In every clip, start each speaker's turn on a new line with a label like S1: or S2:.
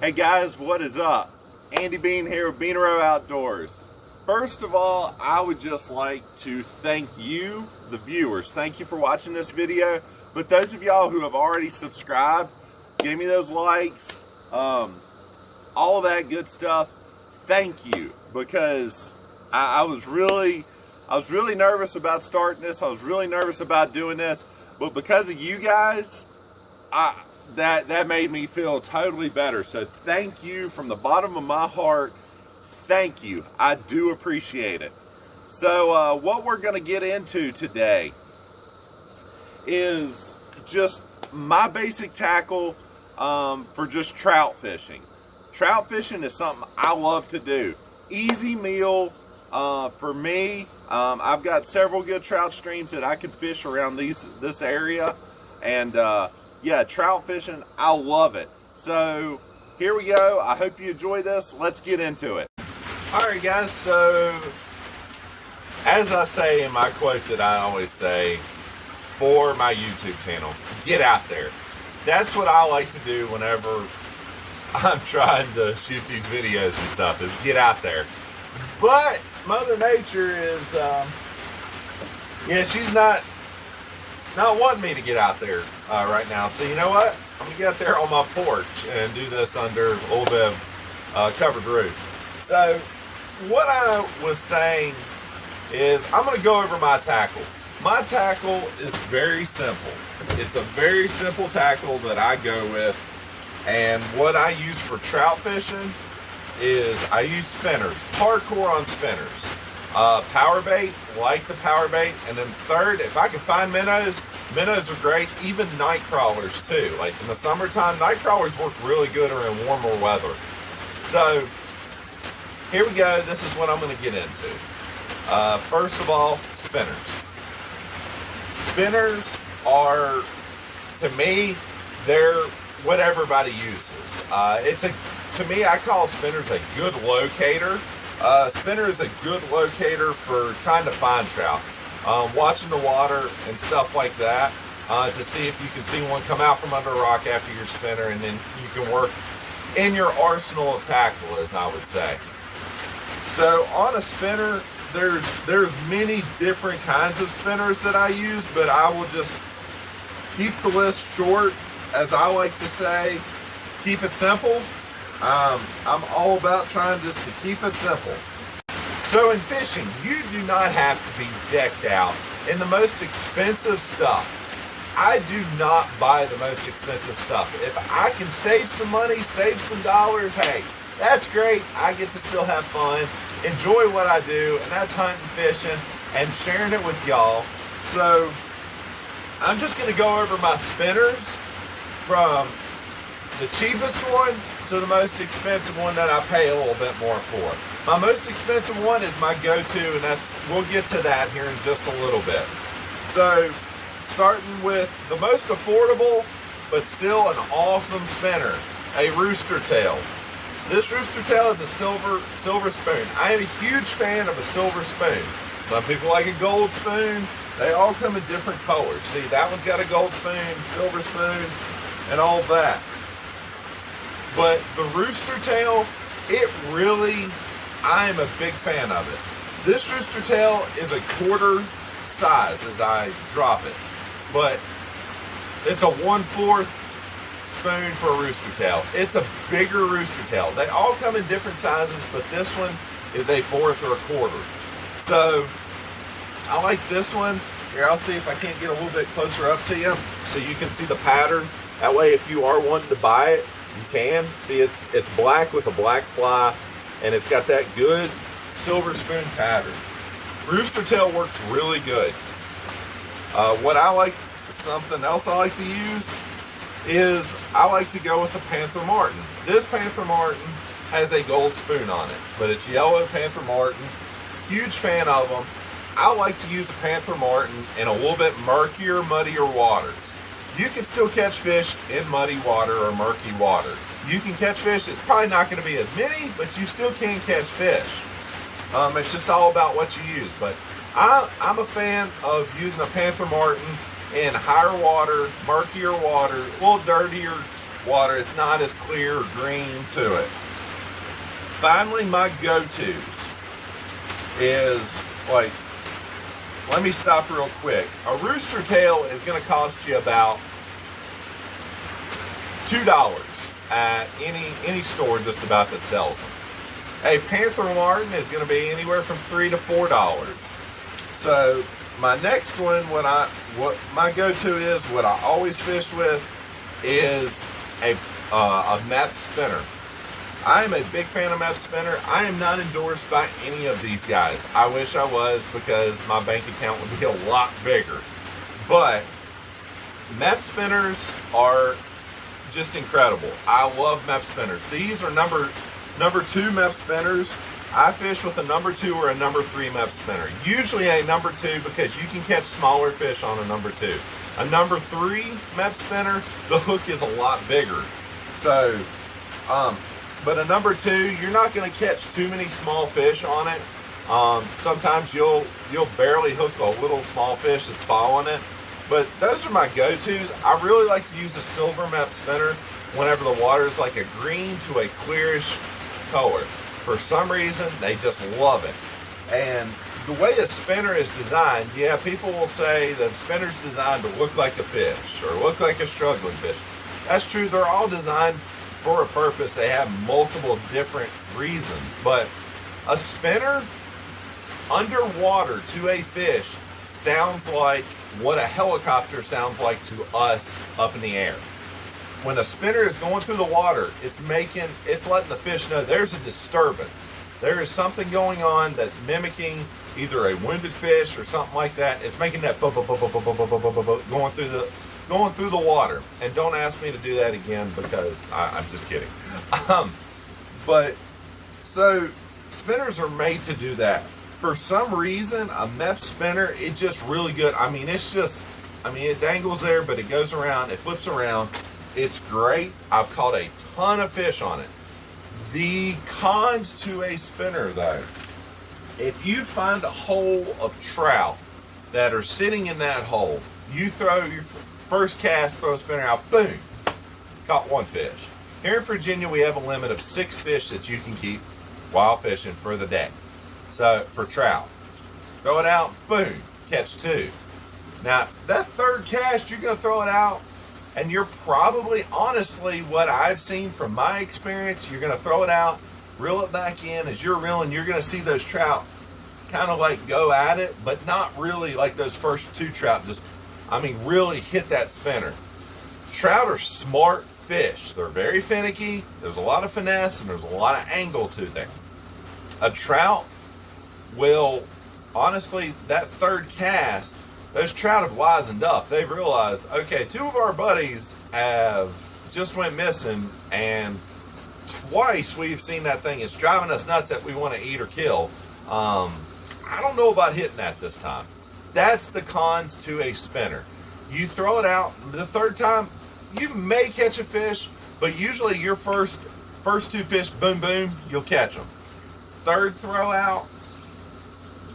S1: Hey guys, what is up? Andy Bean here with Beanero Outdoors. First of all, I would just like to thank you, the viewers. Thank you for watching this video. But those of y'all who have already subscribed, gave me those likes, all that good stuff, thank you. Because I was really nervous about starting this. I was really nervous about doing this. But because of you guys, that made me feel totally better. So thank you from the bottom of my heart. Thank you. I do appreciate it. So what we're going to get into today is just my basic tackle for just trout fishing. Trout fishing is something I love to do. Easy meal for me. I've got several good trout streams that I can fish around this area, and yeah, trout fishing, I love it. So here we go. I hope you enjoy this. Let's get into it. All right, guys. So as I say in my quote that I always say for my YouTube channel, get out there. That's what I like to do whenever I'm trying to shoot these videos and stuff, is get out there. But Mother Nature is, yeah, she's not wanting me to get out there right now. So you know what? I'm gonna get out there on my porch and do this under a little bit of covered roof. So what I was saying is I'm gonna go over my tackle. My tackle is very simple. It's a very simple tackle that I go with. And what I use for trout fishing is I use spinners, hardcore on spinners. Power bait, like the power bait. And then third, if I can find minnows, minnows are great. Even night crawlers too. Like in the summertime, night crawlers work really good or in warmer weather. So here we go. This is what I'm going to get into. First of all, spinners. Spinners are, to me, they're what everybody uses. To me, I call spinners a good locator. Spinner is a good locator for trying to find trout. Watching the water and stuff like that to see if you can see one come out from under a rock after your spinner, and then you can work in your arsenal of tackle, as I would say. So on a spinner, there's many different kinds of spinners that I use, but I will just keep the list short. As I like to say, keep it simple. I'm all about trying just to keep it simple. So in fishing, you do not have to be decked out in the most expensive stuff. I do not buy the most expensive stuff. If I can save some money, save some dollars, hey, that's great. I get to still have fun, enjoy what I do, and that's hunting, fishing, and sharing it with y'all. So I'm just going to go over my spinners from the cheapest one to the most expensive one that I pay a little bit more for. My most expensive one is my go-to, and we'll get to that here in just a little bit. So starting with the most affordable but still an awesome spinner, a rooster tail. This rooster tail is a silver spoon. I am a huge fan of a silver spoon. Some people like a gold spoon. They all come in different colors. See, that one's got a gold spoon, silver spoon, and all that. But the rooster tail, I am a big fan of it. This rooster tail is a quarter size as I drop it, but it's a 1/4 spoon for a rooster tail. It's a bigger rooster tail. They all come in different sizes, but this one is a 1/4 or a 1/4. So I like this one. Here, I'll see if I can't get a little bit closer up to you so you can see the pattern. That way, if you are wanting to buy it, you can. See, it's black with a black fly, and it's got that good silver spoon pattern. Rooster tail works really good. Something else I like to use is I like to go with a Panther Martin. This Panther Martin has a gold spoon on it, but it's yellow Panther Martin. Huge fan of them. I like to use a Panther Martin in a little bit murkier, muddier waters. You can still catch fish in muddy water or murky water. You can catch fish. It's probably not going to be as many, but you still can catch fish. It's just all about what you use. But I'm a fan of using a Panther Martin in higher water, murkier water, a little dirtier water. It's not as clear or green to it. Finally, my go-tos is like, let me stop real quick. A rooster tail is going to cost you about $2 at any store just about that sells them. A panther martin is going to be anywhere from $3 to $4. So my next one, what my go-to is, what I always fish with, is a Map spinner. I am a big fan of Map spinner. I am not endorsed by any of these guys. I wish I was, because my bank account would be a lot bigger. But Map spinners are just incredible. I love Map spinners. These are number 2 Map spinners. I fish with a number 2 or a number 3 Map spinner. Usually a number 2, because you can catch smaller fish on a number 2. A number 3 Map spinner, the hook is a lot bigger. So, but a number 2, you're not going to catch too many small fish on it. Sometimes you'll barely hook a little small fish that's following it. But those are my go-tos. I really like to use a silver Map spinner whenever the water is like a green to a clearish color. For some reason, they just love it. And the way a spinner is designed, yeah, people will say that a spinner's designed to look like a fish or look like a struggling fish. That's true. They're all designed for a purpose. They have multiple different reasons. But a spinner underwater to a fish sounds like what a helicopter sounds like to us up in the air. When a spinner is going through the water, it's letting the fish know there's a disturbance. There is something going on that's mimicking either a wounded fish or something like that. It's making that going through the water. And don't ask me to do that again, because I'm just kidding. But so spinners are made to do that. For some reason, a Mep spinner, it's just really good. I mean, it dangles there, but it goes around, it flips around. It's great. I've caught a ton of fish on it. The cons to a spinner, though, if you find a hole of trout that are sitting in that hole, you throw your first cast, throw a spinner out, boom, caught one fish. Here in Virginia, we have a limit of 6 fish that you can keep while fishing for the day. So, for trout, throw it out, boom, catch 2. Now, that third cast, you're going to throw it out, and you're probably, honestly, what I've seen from my experience, you're going to throw it out, reel it back in. As you're reeling, you're going to see those trout kind of like go at it, but not really like those first 2 trout just, really hit that spinner. Trout are smart fish. They're very finicky. There's a lot of finesse, and there's a lot of angle to them. A trout will, honestly, that third cast, those trout have wisened up. They've realized, okay, 2 of our buddies have just went missing, and twice we've seen that thing. It's driving us nuts that we want to eat or kill. I don't know about hitting that this time. That's the cons to a spinner. You throw it out the third time, you may catch a fish, but usually your first 2 fish, boom, boom, you'll catch them. Third throw out,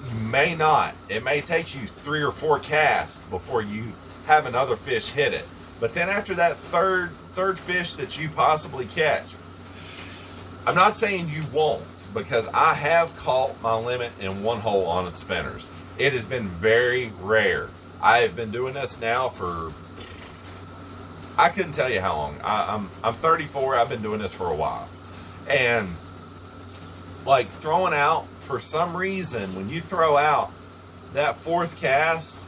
S1: you may not. It may take you 3 or 4 casts before you have another fish hit it. But then after that third fish that you possibly catch, I'm not saying you won't, because I have caught my limit in 1 hole on its spinners. It has been very rare. I have been doing this now for, I couldn't tell you how long. I'm 34. I've been doing this for a while. And like throwing out, for some reason, when you throw out that 4th cast,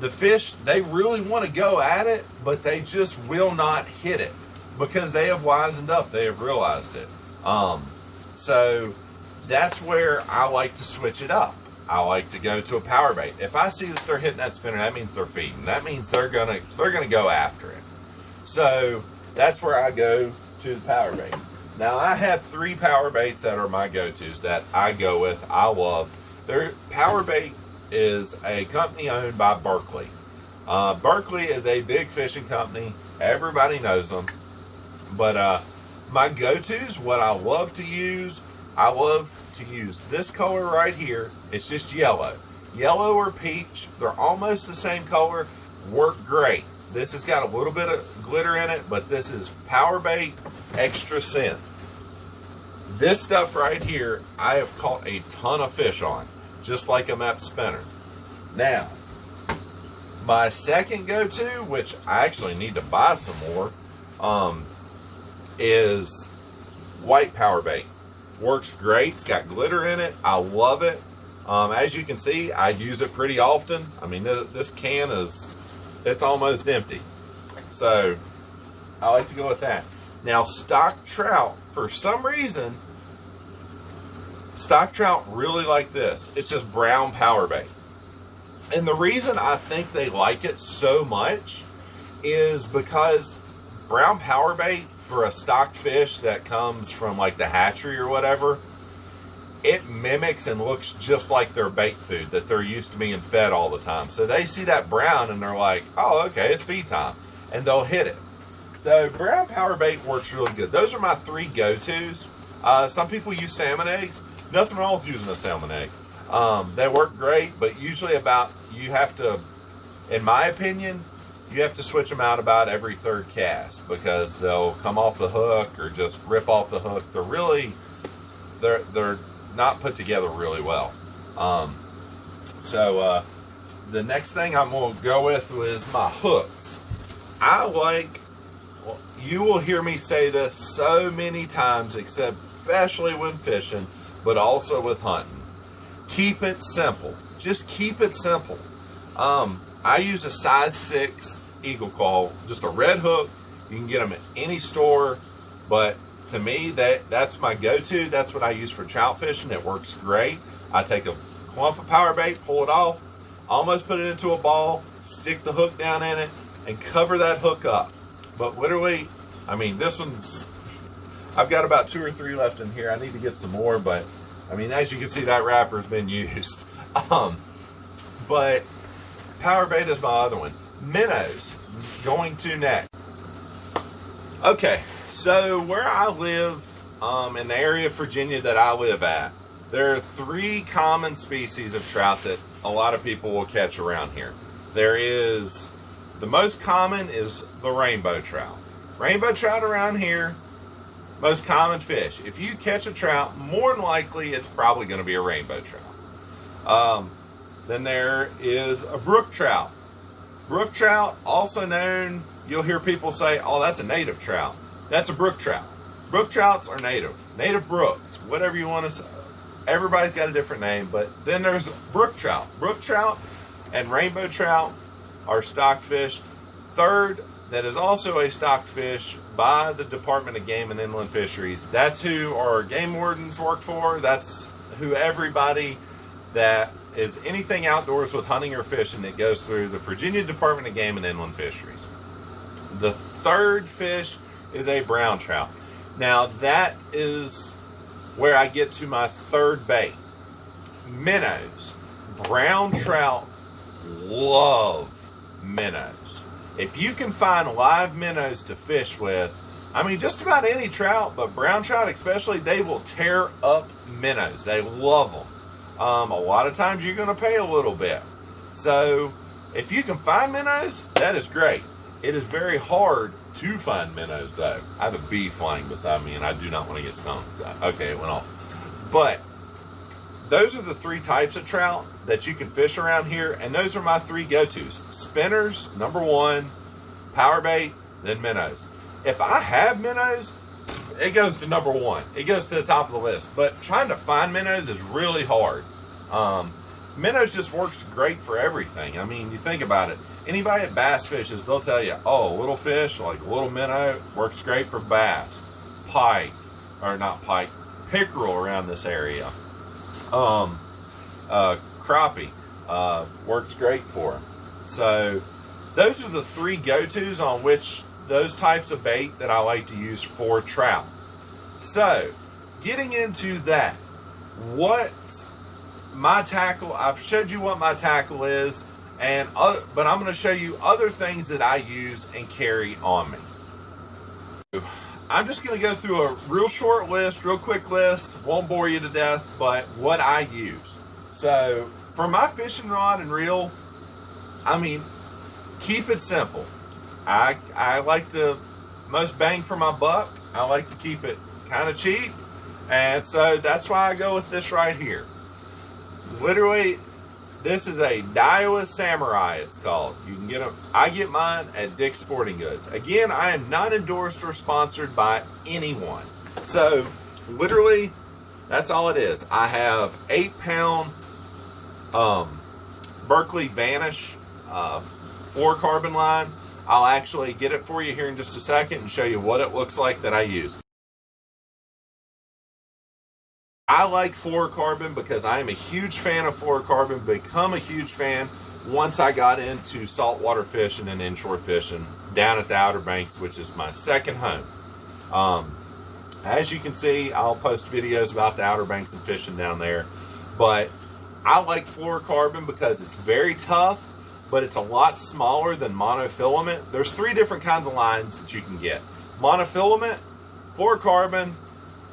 S1: the fish, they really want to go at it, but they just will not hit it because they have wisened up. They have realized it. So that's where I like to switch it up. I like to go to a power bait. If I see that they're hitting that spinner, that means they're feeding. That means they're gonna go after it. So that's where I go to the power bait. Now, I have 3 power baits that are my go-tos that I go with. I love. Power Bait is a company owned by Berkley. Berkley is a big fishing company. Everybody knows them. But my go-tos, what I love to use this color right here. It's just yellow. Yellow or peach. They're almost the same color. Work great. This has got a little bit of glitter in it, but this is Power Bait Extra Scent. This stuff right here, I have caught a ton of fish on, just like a Mep spinner. Now, my second go-to, which I actually need to buy some more, is white Power Bait. Works great. It's got glitter in it. I love it. As you can see, I use it pretty often. I mean, this can it's almost empty. So, I like to go with that. Now, stock trout, for some reason, stock trout really like this. It's just brown Power Bait. And the reason I think they like it so much is because brown Power Bait for a stocked fish that comes from like the hatchery or whatever, it mimics and looks just like their bait food that they're used to being fed all the time. So they see that brown and they're like, oh, okay, it's feed time. And they'll hit it. So brown Power Bait works really good. Those are my three go-tos. Some people use salmon eggs. Nothing wrong with using a salmon egg. They work great, but usually you have to, in my opinion, you have to switch them out about every third cast because they'll come off the hook or just rip off the hook. They're not put together really well. So the next thing I'm going to go with is my hooks. You will hear me say this so many times, especially when fishing, but also with hunting. Keep it simple. Just keep it simple. I use a size 6 Eagle Claw, just a red hook. You can get them at any store, but to me, that's my go-to. That's what I use for trout fishing. It works great. I take a clump of Power Bait, pull it off, almost put it into a ball, stick the hook down in it, and cover that hook up. But literally, I mean, this one's, I've got about 2 or 3 left in here. I need to get some more, but I mean, as you can see, that wrapper's been used. But Power Bait is my other one. Minnows, going to next. Okay, so where I live, in the area of Virginia that I live at, there are 3 common species of trout that a lot of people will catch around here. The most common is the rainbow trout. Rainbow trout around here, most common fish. If you catch a trout, more than likely it's probably going to be a rainbow trout. Then there is a brook trout. Brook trout, also known, you'll hear people say, oh, that's a native trout. That's a brook trout. Brook trouts are native. Native brooks, whatever you want to say. Everybody's got a different name, but then there's brook trout. Brook trout and rainbow trout are stocked fish. Third, that is also a stocked fish by the Department of Game and Inland Fisheries. That's who our game wardens work for. That's who everybody that is anything outdoors with hunting or fishing that goes through the Virginia Department of Game and Inland Fisheries. The third fish is a brown trout. Now that is where I get to my third bait. Minnows. Brown trout love minnows. If you can find live minnows to fish with, I mean, just about any trout, but brown trout especially, they will tear up minnows. They love them. A lot of times you're going to pay a little bit. So if you can find minnows, that is great. It is very hard to find minnows, though. I have a bee flying beside me, and I do not want to get stung. So, okay, it went off. But those are the 3 types of trout that you can fish around here, and those are my 3 go-tos. Spinners, number 1, Power Bait, then minnows. If I have minnows, it goes to number 1. It goes to the top of the list. But trying to find minnows is really hard. Minnows just works great for everything. I mean, you think about it. Anybody at bass fishes, they'll tell you, oh, little fish, like little minnow, works great for bass. Pike, or not pike, pickerel around this area. Crappie, works great for them. So those are the 3 go-tos on which those types of bait that I like to use for trout. So getting into that, what my tackle, I've showed you what my tackle is, but I'm going to show you other things that I use and carry on me. I'm just going to go through a real short list, real quick list, won't bore you to death, but what I use. So for my fishing rod and reel, I mean, keep it simple. I like to, most bang for my buck, I like to keep it kind of cheap. And so that's why I go with this right here. Literally, this is a Daiwa Samurai, it's called. You can get them, I get mine at Dick's Sporting Goods. Again, I am not endorsed or sponsored by anyone. So, literally, that's all it is. I have 8-pound Berkeley Vanish fluorocarbon line. I'll actually get it for you here in just a second and show you what it looks like that I use. I like fluorocarbon because I am a huge fan of fluorocarbon, become a huge fan once I got into saltwater fishing and inshore fishing down at the Outer Banks, which is my second home. As you can see, I'll post videos about the Outer Banks and fishing down there, but I like fluorocarbon because it's very tough, but it's a lot smaller than monofilament. There's 3 different kinds of lines that you can get: monofilament, fluorocarbon,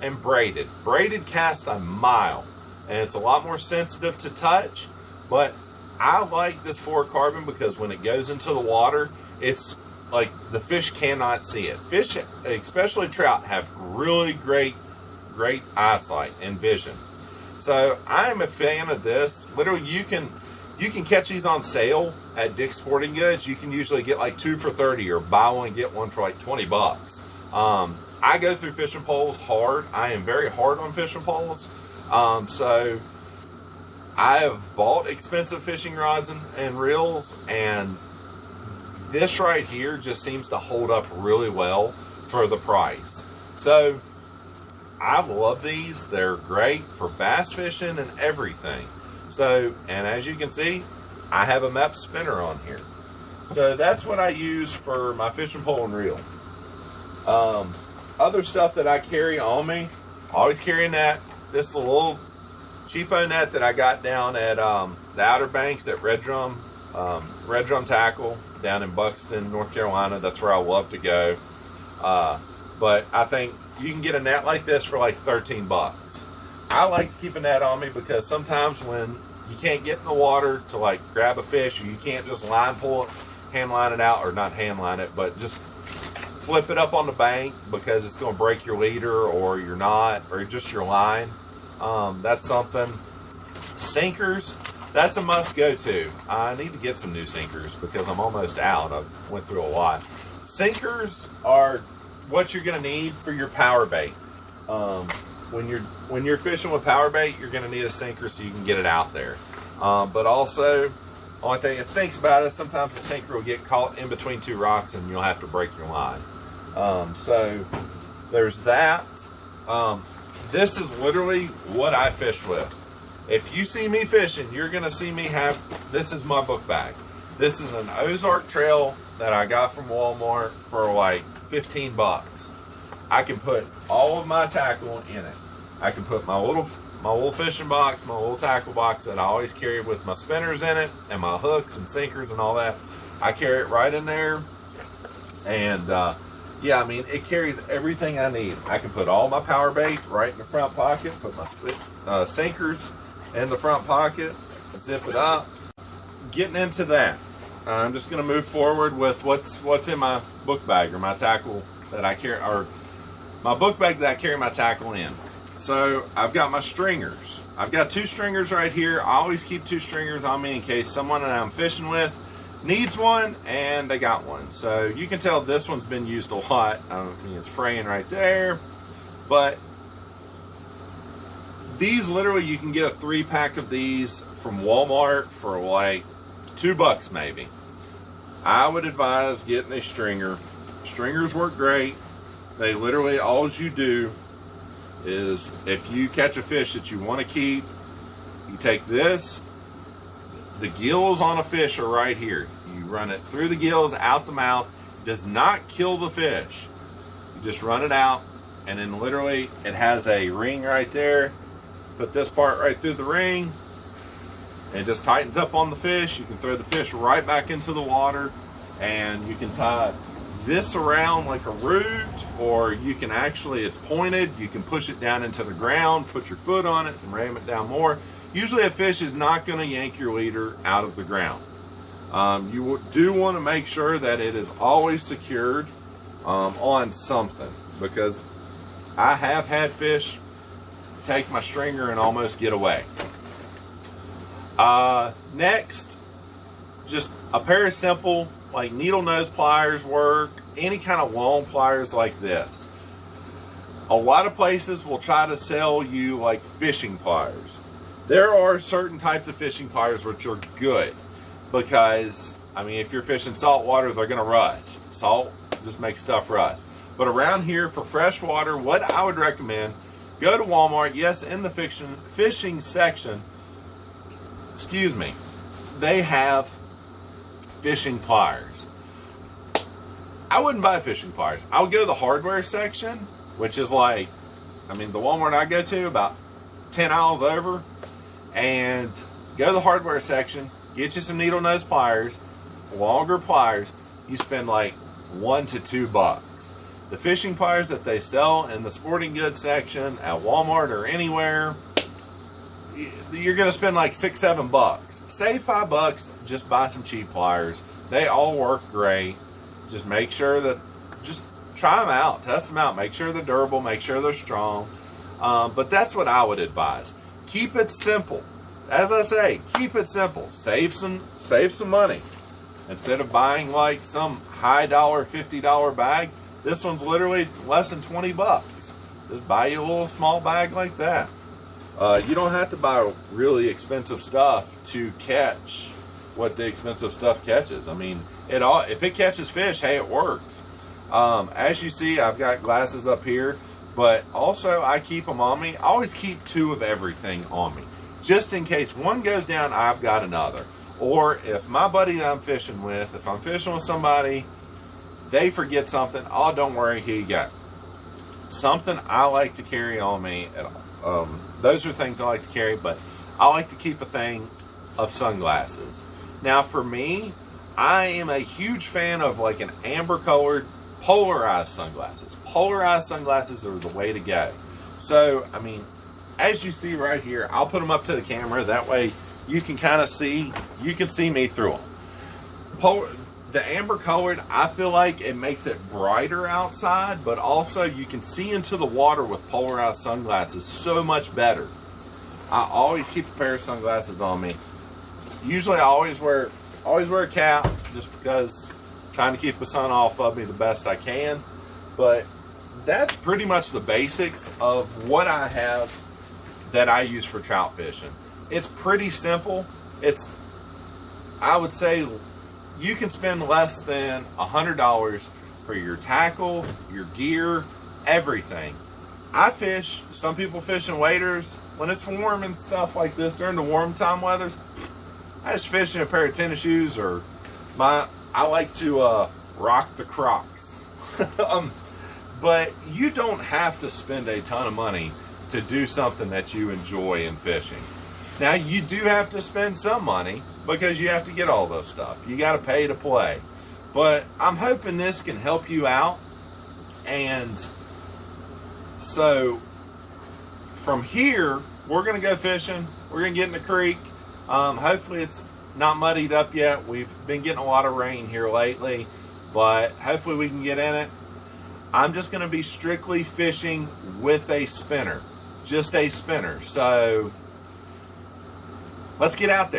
S1: and braided. Braided casts a mile, and it's a lot more sensitive to touch, but I like this fluorocarbon because when it goes into the water, it's like the fish cannot see it. Fish, especially trout, have really great eyesight and vision. So I'm a fan of this. Literally, you can catch these on sale at Dick's Sporting Goods. You can usually get like 2 for $30 or buy one get one for like 20 bucks. I go through fishing poles hard. I am very hard on fishing poles. So I have bought expensive fishing rods and reels, and this right here just seems to hold up really well for the price. So I love these. They're great for bass fishing and everything. So, and as you can see, I have a MEP spinner on here. So that's what I use for my fishing pole and reel. Other stuff that I carry on me, always carry a net. This little cheapo net that I got down at the Outer Banks at Red Drum Tackle down in Buxton, North Carolina. That's where I love to go. But I think you can get a net like this for like 13 bucks. I like to keep a net on me because sometimes when you can't get in the water to like grab a fish, you can't just line pull it, hand line it out, or not hand line it, but just flip it up on the bank because it's going to break your leader or your knot or just your line. That's something. Sinkers, that's a must go to. I need to get some new sinkers because I'm almost out. I've went through a lot. Sinkers are what you're going to need for your power bait. When you're fishing with power bait, you're going to need a sinker so you can get it out there. But also, only thing that stinks about it, sometimes the sinker will get caught in between 2 rocks and you'll have to break your line. So there's that. This is literally what I fish with. If you see me fishing, you're going to see me have, this is my book bag. This is an Ozark Trail that I got from Walmart for like 15 bucks. I can put all of my tackle in it. I can put my little fishing box, my little tackle box that I always carry with my spinners in it, and my hooks and sinkers and all that. I carry it right in there. And yeah, I mean, it carries everything I need. I can put all my power bait right in the front pocket, put my sinkers in the front pocket, zip it up. Getting into that, I'm just going to move forward with what's in my book bag, or my tackle that I carry, or my book bag that I carry my tackle in. So I've got my stringers. I've got 2 stringers right here. I always keep 2 stringers on me in case someone that I'm fishing with needs one and they got one. So you can tell this one's been used a lot. I mean, it's fraying right there. But these, literally, you can get a 3-pack of these from Walmart for like $2 maybe. I would advise getting a stringer. Stringers work great. They literally, all you do is, if you catch a fish that you want to keep, you take this, the gills on a fish are right here. You run it through the gills, out the mouth. It does not kill the fish. You just run it out, and then literally it has a ring right there. Put this part right through the ring, and it just tightens up on the fish. You can throw the fish right back into the water, and you can tie this around like a root, or you can actually, it's pointed, you can push it down into the ground, put your foot on it and ram it down more. Usually a fish is not going to yank your leader out of the ground. You do want to make sure that it is always secured on something, because I have had fish take my stringer and almost get away. Next, just a pair of simple like needle nose pliers work, any kind of long pliers like this. A lot of places will try to sell you like fishing pliers. There are certain types of fishing pliers which are good, because I mean, if you're fishing salt water, they're gonna rust. Salt just makes stuff rust. But around here for fresh water, what I would recommend, go to Walmart. Yes, in the fishing section, excuse me, they have fishing pliers. I wouldn't buy fishing pliers. I would go to the hardware section, which is like, I mean, the Walmart I go to about 10 aisles over, and go to the hardware section, get you some needle nose pliers, longer pliers. You spend like $1 to $2. The fishing pliers that they sell in the sporting goods section at Walmart or anywhere, you're gonna spend like $6, $7. Save $5, just buy some cheap pliers. They all work great. Just make sure that, just try them out, test them out, make sure they're durable, make sure they're strong. But that's what I would advise. Keep it simple. As I say, keep it simple. Save some money. Instead of buying like some high dollar $50 bag, this one's literally less than 20 bucks. Just buy you a little small bag like that. You don't have to buy really expensive stuff to catch what the expensive stuff catches. I mean, if it catches fish, hey, it works. As you see, I've got glasses up here, but also I keep them on me. I always keep 2 of everything on me, just in case one goes down, I've got another. Or if my buddy that I'm fishing with, if I'm fishing with somebody, they forget something, oh, don't worry, here you go. Something I like to carry on me. Those are things I like to carry, but I like to keep a thing of sunglasses. Now for me, I am a huge fan of like an amber colored polarized sunglasses. Polarized sunglasses are the way to go. So, I mean, as you see right here, I'll put them up to the camera. That way you can kind of see, you can see me through them. The amber colored, I feel like it makes it brighter outside, but also you can see into the water with polarized sunglasses so much better. I always keep a pair of sunglasses on me. Usually I always wear a cap, just because I'm trying to keep the sun off of me the best I can. But that's pretty much the basics of what I have that I use for trout fishing. It's pretty simple. I would say you can spend less than $100 for your tackle, your gear, everything. I fish, some people fish in waders when it's warm and stuff like this during the warm time weathers. I just fish in a pair of tennis shoes, or I like to rock the Crocs. But you don't have to spend a ton of money to do something that you enjoy in fishing. Now, you do have to spend some money, because you have to get all those stuff. You got to pay to play. But I'm hoping this can help you out. And so from here, we're going to go fishing. We're going to get in the creek. Hopefully it's not muddied up yet. We've been getting a lot of rain here lately, but hopefully we can get in it. I'm just going to be strictly fishing with a spinner. Just a spinner. So let's get out there.